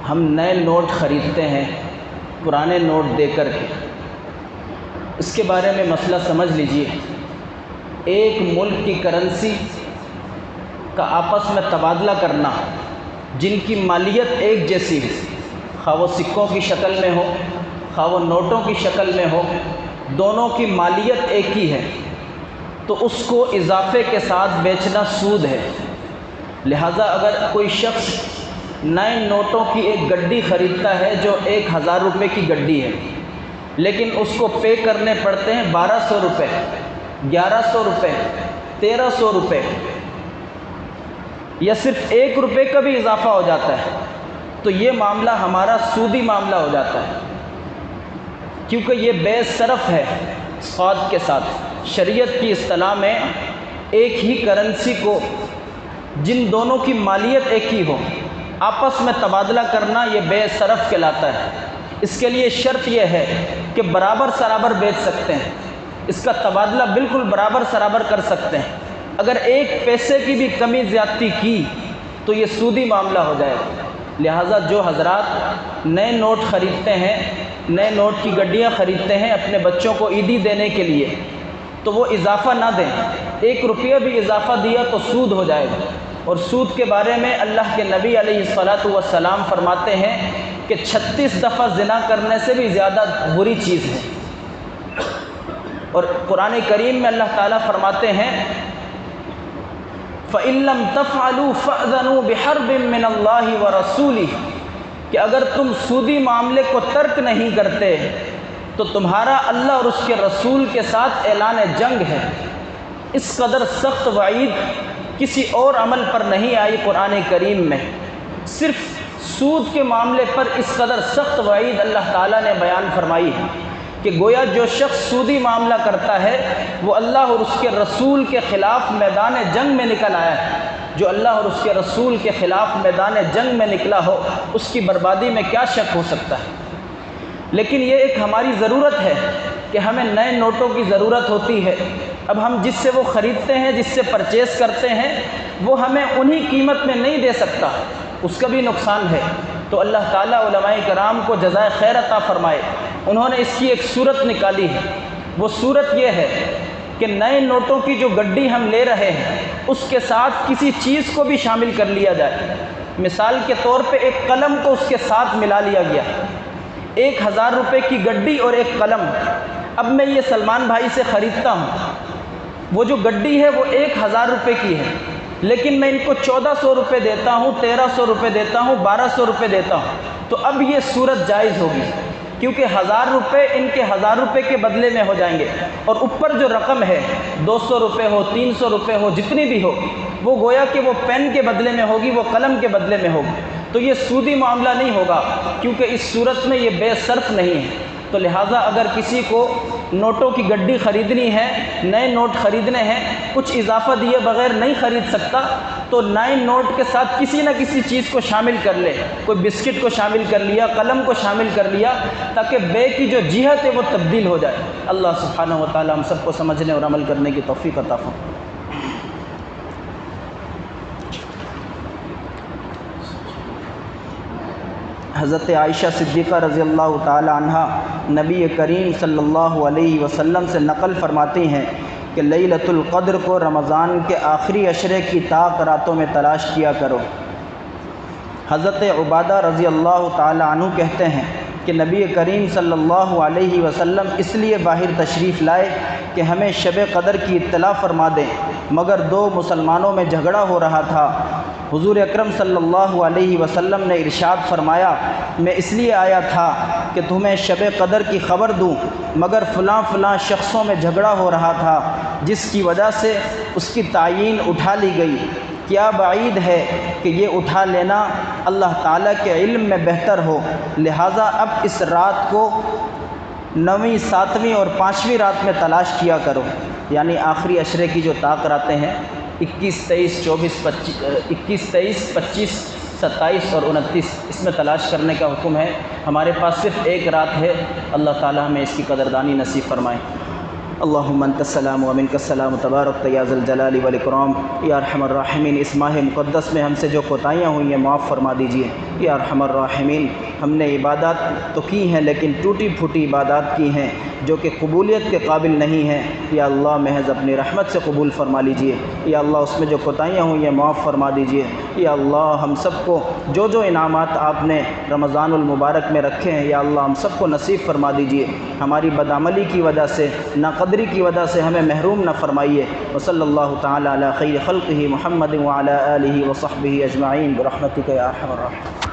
ہم نئے نوٹ خریدتے ہیں پرانے نوٹ دے کر کے، اس کے بارے میں مسئلہ سمجھ لیجئے۔ ایک ملک کی کرنسی کا آپس میں تبادلہ کرنا، جن کی مالیت ایک جیسی ہے، خواہ وہ سکوں کی شکل میں ہو خواہ وہ نوٹوں کی شکل میں ہو، دونوں کی مالیت ایک ہی ہے، تو اس کو اضافے کے ساتھ بیچنا سود ہے۔ لہذا اگر کوئی شخص نئے نوٹوں کی ایک گڈی خریدتا ہے جو 1000 روپے کی گڈی ہے، لیکن اس کو پے کرنے پڑتے ہیں 1200 روپے، 1100 روپے، 1300 روپے، یا صرف 1 روپے کا بھی اضافہ ہو جاتا ہے، تو یہ معاملہ ہمارا سودی معاملہ ہو جاتا ہے، کیونکہ یہ بے صرف ہے صاد کے ساتھ۔ شریعت کی اصطلاح میں ایک ہی کرنسی کو جن دونوں کی مالیت ایک ہی ہو آپس میں تبادلہ کرنا، یہ بے صرف کہلاتا ہے۔ اس کے لیے شرط یہ ہے کہ برابر سرابر بیچ سکتے ہیں، اس کا تبادلہ بالکل برابر سرابر کر سکتے ہیں۔ اگر 1 پیسے کی بھی کمی زیادتی کی تو یہ سودی معاملہ ہو جائے گا۔ لہٰذا جو حضرات نئے نوٹ خریدتے ہیں، نئے نوٹ کی گڈیاں خریدتے ہیں اپنے بچوں کو عیدی دینے کے لیے، تو وہ اضافہ نہ دیں۔ 1 روپیہ بھی اضافہ دیا تو سود ہو جائے گا۔ اور سود کے بارے میں اللہ کے نبی علیہ الصلاۃ والسلام فرماتے ہیں کہ 36 دفعہ زنا کرنے سے بھی زیادہ بری چیز ہے۔ اور قرآن کریم میں اللہ تعالیٰ فرماتے ہیں فَإِن لَّمْ تَفْعَلُوا فَأْذَنُوا بِحَرْبٍ مِّنَ اللَّهِ وَرَسُولِهِ، کہ اگر تم سودی معاملے کو ترک نہیں کرتے تو تمہارا اللہ اور اس کے رسول کے ساتھ اعلان جنگ ہے۔ اس قدر سخت وعید کسی اور عمل پر نہیں آئی قرآن کریم میں، صرف سود کے معاملے پر اس قدر سخت وعید اللہ تعالیٰ نے بیان فرمائی ہے کہ گویا جو شخص سودی معاملہ کرتا ہے وہ اللہ اور اس کے رسول کے خلاف میدان جنگ میں نکل آیا ہے۔ جو اللہ اور اس کے رسول کے خلاف میدان جنگ میں نکلا ہو، اس کی بربادی میں کیا شک ہو سکتا ہے۔ لیکن یہ ایک ہماری ضرورت ہے کہ ہمیں نئے نوٹوں کی ضرورت ہوتی ہے۔ اب ہم جس سے وہ خریدتے ہیں، جس سے پرچیز کرتے ہیں، وہ ہمیں انہی قیمت میں نہیں دے سکتا، اس کا بھی نقصان ہے۔ تو اللہ تعالیٰ علماء کرام کو جزائے خیر عطا فرمائے، انہوں نے اس کی ایک صورت نکالی ہے۔ وہ صورت یہ ہے کہ نئے نوٹوں کی جو گڈی ہم لے رہے ہیں اس کے ساتھ کسی چیز کو بھی شامل کر لیا جائے۔ مثال کے طور پہ ایک قلم کو اس کے ساتھ ملا لیا گیا، 1000 روپے کی گڈی اور ایک قلم۔ اب میں یہ سلمان بھائی سے خریدتا ہوں، وہ جو گڈی ہے وہ 1000 روپے کی ہے، لیکن میں ان کو 1400 روپے دیتا ہوں، 1300 روپے دیتا ہوں، 1200 روپے دیتا ہوں، تو اب یہ صورت جائز ہوگی، کیونکہ 1000 روپے ان کے 1000 روپے کے بدلے میں ہو جائیں گے، اور اوپر جو رقم ہے 200 روپے ہو، 300 روپے ہو، جتنی بھی ہو، وہ گویا کہ وہ پین کے بدلے میں ہوگی، وہ قلم کے بدلے میں ہوگی، تو یہ سودی معاملہ نہیں ہوگا، کیونکہ اس صورت میں یہ بے صرف نہیں ہے۔ تو لہٰذا اگر کسی کو نوٹوں کی گڈی خریدنی ہے، نئے نوٹ خریدنے ہیں، کچھ اضافہ دیے بغیر نہیں خرید سکتا، تو نئے نوٹ کے ساتھ کسی نہ کسی چیز کو شامل کر لے۔ کوئی بسکٹ کو شامل کر لیا، قلم کو شامل کر لیا، تاکہ بے کی جو جہت ہے وہ تبدیل ہو جائے۔ اللہ سبحانہ و تعالی ہم سب کو سمجھنے اور عمل کرنے کی توفیق عطا فرمائے۔ حضرت عائشہ صدیقہ رضی اللہ تعالی عنہ نبی کریم صلی اللہ علیہ وسلم سے نقل فرماتی ہیں کہ لیلۃ القدر کو رمضان کے آخری عشرے کی طاق راتوں میں تلاش کیا کرو۔ حضرت عبادہ رضی اللہ تعالی عنہ کہتے ہیں کہ نبی کریم صلی اللہ علیہ وسلم اس لیے باہر تشریف لائے کہ ہمیں شب قدر کی اطلاع فرما دیں، مگر 2 مسلمانوں میں جھگڑا ہو رہا تھا۔ حضور اکرم صلی اللہ علیہ وسلم نے ارشاد فرمایا، میں اس لیے آیا تھا کہ تمہیں شب قدر کی خبر دوں، مگر فلاں فلاں شخصوں میں جھگڑا ہو رہا تھا، جس کی وجہ سے اس کی تعیین اٹھا لی گئی۔ کیا بعید ہے کہ یہ اٹھا لینا اللہ تعالیٰ کے علم میں بہتر ہو، لہٰذا اب اس رات کو 9ویں، 7ویں اور 5ویں رات میں تلاش کیا کرو، یعنی آخری عشرے کی جو طاق راتیں ہیں 21، 23، 25، 27 اور 29، اس میں تلاش کرنے کا حکم ہے۔ ہمارے پاس صرف ایک رات ہے، اللہ تعالیٰ ہمیں اس کی قدردانی نصیب فرمائے۔ اللہم انت السلام و منک السلام تبارک یا ذا الجلال والاکرام۔ یا ارحم الراحمین، اس ماہ مقدس میں ہم سے جو کوتاہیاں ہوئی ہیں معاف فرما دیجیے۔ یا ارحم الراحمین، ہم نے عبادات تو کی ہیں لیکن ٹوٹی پھوٹی عبادات کی ہیں جو کہ قبولیت کے قابل نہیں ہیں، یا اللہ محض اپنی رحمت سے قبول فرما لیجیے۔ یا اللہ اس میں جو کوتاہیاں ہوئی ہیں معاف فرما دیجیے۔ یا اللہ ہم سب کو جو جو انعامات آپ نے رمضان المبارک میں رکھے ہیں یا اللہ ہم سب کو نصیب فرما دیجیے۔ ہماری بدعملی کی وجہ سے، ناقدری کی وجہ سے ہمیں محروم نہ فرمائیے۔ وصلی اللہ تعالی علی خیر خلقہ محمد وعلی آلہ وصحبہ اجمعین برحمتک یا ارحم الراحمین۔